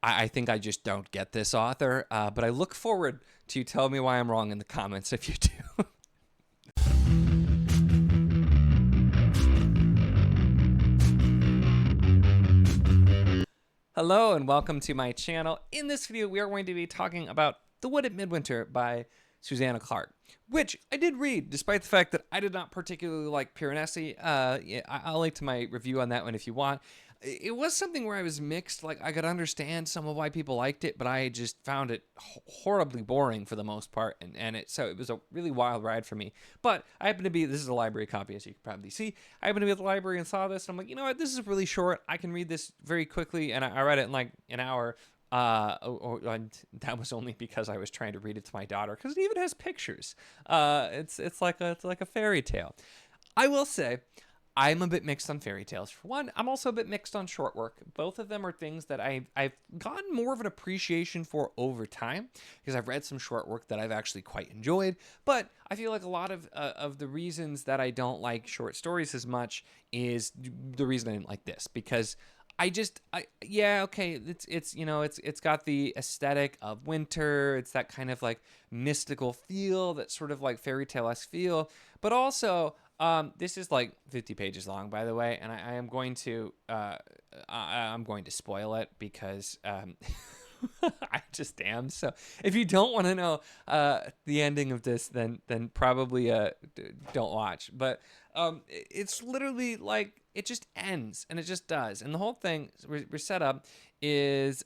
I think I just don't get this author, but I look forward to you telling me why I'm wrong in the comments if you do. Hello and welcome to my channel. In this video, we are going to be talking about The Wood at Midwinter by Susanna Clarke, which I did read, despite the fact that I did not particularly like Piranesi. I'll link to my review on that one if you want. It was something where I was mixed. Like, I could understand some of why people liked it, but I just found it horribly boring for the most part, so it was a really wild ride for me. But I happened to be, this is a library copy, as you can probably see. I happened to be at the library and saw this, and I'm like, you know what, this is really short. I can read this very quickly, and I read it in like an hour. And that was only because I was trying to read it to my daughter, because it even has pictures. It's like a fairy tale. I will say, I'm a bit mixed on fairy tales. For one, I'm also a bit mixed on short work. Both of them are things that I've gotten more of an appreciation for over time, because I've read some short work that I've actually quite enjoyed. But I feel like a lot of the reasons that I don't like short stories as much is the reason I didn't like this, because yeah, okay, it's got the aesthetic of winter. It's that kind of like mystical feel, that sort of like fairy tale-esque feel, but also this is like 50 pages long, by the way, and I am going to I'm going to spoil it because I just am. So if you don't want to know the ending of this, then probably don't watch. But it's literally like it just ends, and it just does. And the whole thing we're set up is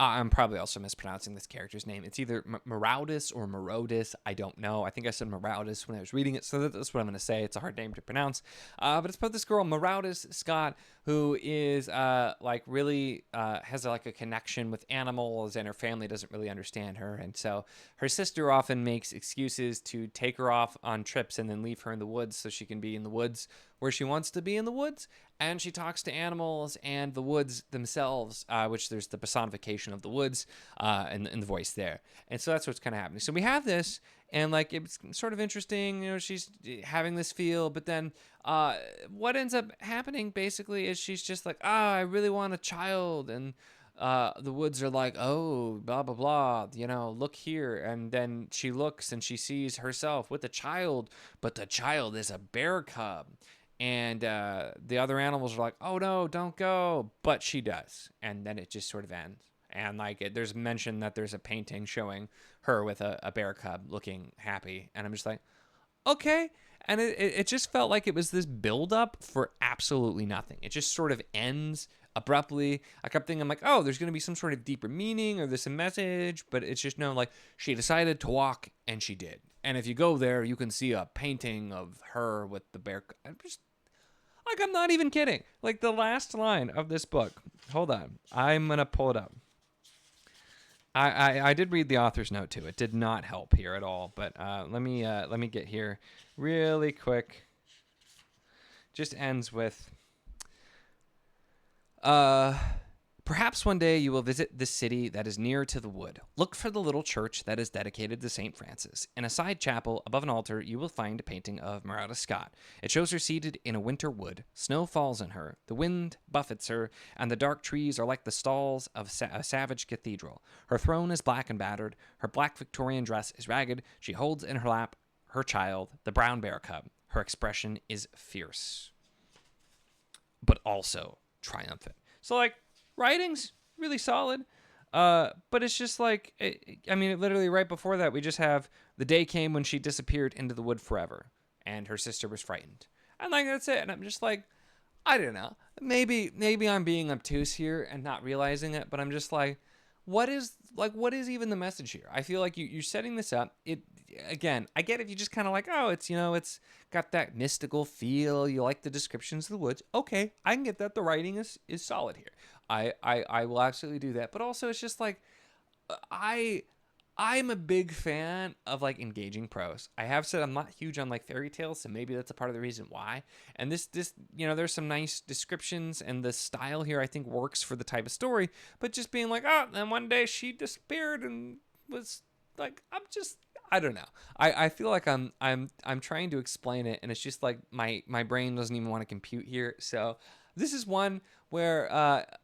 I'm probably also mispronouncing this character's name. It's either Maraudus or Marodus. I don't know. I think I said Maraudus when I was reading it, so that's what I'm going to say. It's a hard name to pronounce. But it's about this girl, Maraudus Scott, who is like really has like a connection with animals, and her family doesn't really understand her. And so her sister often makes excuses to take her off on trips and then leave her in the woods so she can be in the woods where she wants to be in the woods. And she talks to animals and the woods themselves, which there's the personification of the woods in the voice there. And so that's what's kind of happening. So we have this, and like it's sort of interesting, you know, she's having this feel, but then what ends up happening basically is she's just like, I really want a child. And the woods are like, oh, blah, blah, blah, you know, look here. And then she looks and she sees herself with a child, but the child is a bear cub. And the other animals are like, oh, no, don't go. But she does. And then it just sort of ends. And like there's mention that there's a painting showing her with a bear cub looking happy. And I'm just like, okay. And it just felt like it was this buildup for absolutely nothing. It just sort of ends abruptly. I kept thinking, I'm like, oh, there's going to be some sort of deeper meaning or there's a message. But it's just, no, like she decided to walk and she did. And if you go there, you can see a painting of her with the bear. Like, I'm not even kidding. Like, the last line of this book. Hold on. I'm going to pull it up. I did read the author's note, too. It did not help here at all. But let me get here really quick. Just ends with... Perhaps one day you will visit this city that is near to the wood. Look for the little church that is dedicated to St. Francis. In a side chapel above an altar, you will find a painting of Maraudus Scott. It shows her seated in a winter wood. Snow falls on her. The wind buffets her, and the dark trees are like the stalls of a savage cathedral. Her throne is black and battered. Her black Victorian dress is ragged. She holds in her lap her child, the brown bear cub. Her expression is fierce, but also triumphant. So, like, writing's really solid, but it's just like, I mean, literally right before that, we just have the day came when she disappeared into the wood forever, and her sister was frightened. And like, that's it. And I'm just like, I don't know. Maybe I'm being obtuse here and not realizing it, but I'm just like, what is even the message here? I feel like you're setting this up. Again, I get if you just kind of like, oh, it's got that mystical feel. You like the descriptions of the woods. Okay, I can get that. The writing is solid here. I will absolutely do that. But also, it's just like, I'm a big fan of like engaging prose. I have said I'm not huge on like fairy tales, so maybe that's a part of the reason why. And this there's some nice descriptions, and the style here I think works for the type of story. But just being like, oh, and one day she disappeared and was like, I don't know. I feel like I'm trying to explain it, and it's just like my brain doesn't even want to compute here. So this is one where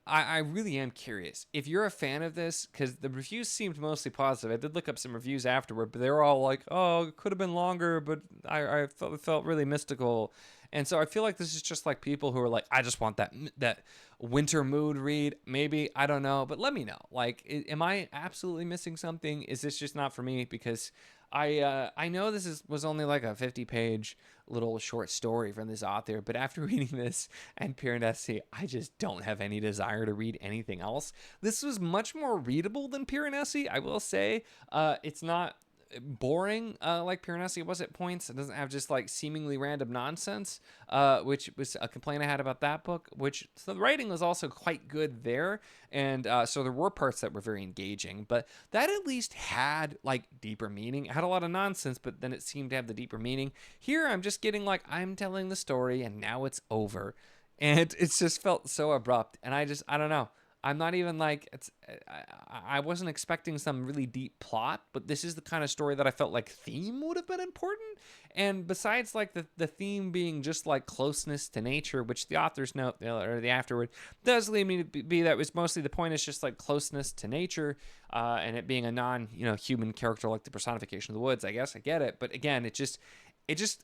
I really am curious if you're a fan of this, because the reviews seemed mostly positive. I did look up some reviews afterward, but they were all like, "Oh, it could have been longer, but I felt really mystical." And so I feel like this is just like people who are like, "I just want that winter mood read." Maybe, I don't know, but let me know. Like, am I absolutely missing something? Is this just not for me? Because I know this was only like a 50-page little short story from this author, but after reading this and Piranesi, I just don't have any desire to read anything else. This was much more readable than Piranesi, I will say. It's not boring like Piranesi was at points. It doesn't have just like seemingly random nonsense, which was a complaint I had about that book. So the writing was also quite good there, and so there were parts that were very engaging, but that at least had like deeper meaning. It had a lot of nonsense, but then it seemed to have the deeper meaning. Here I'm just getting like, I'm telling the story and now it's over, and it's just felt so abrupt, and I don't know. I'm not even like, I wasn't expecting some really deep plot, but this is the kind of story that I felt like theme would have been important. And besides like the theme being just like closeness to nature, which the author's note or the afterward does lead me to be that was mostly the point, is just like closeness to nature, and it being a human character, like the personification of the woods. I guess I get it. But again, it just,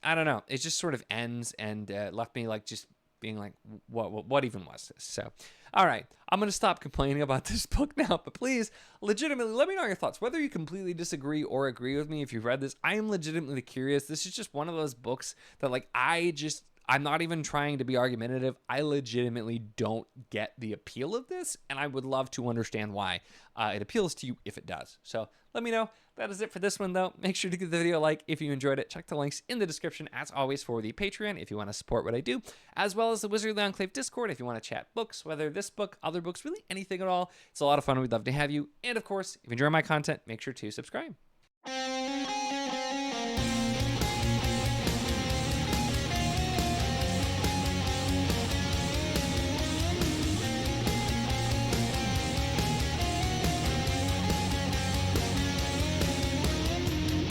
I don't know. It just sort of ends and left me like just being like, what even was this? So, all right, I'm going to stop complaining about this book now, but please, legitimately, let me know your thoughts, whether you completely disagree or agree with me if you've read this. I am legitimately curious. This is just one of those books that, like, I'm not even trying to be argumentative. I legitimately don't get the appeal of this, and I would love to understand why it appeals to you if it does. So let me know. That is it for this one, though. Make sure to give the video a like if you enjoyed it. Check the links in the description, as always, for the Patreon if you want to support what I do, as well as the Wizardly Enclave Discord if you want to chat books, whether this book, other books, really anything at all. It's a lot of fun. We'd love to have you. And, of course, if you enjoy my content, make sure to subscribe.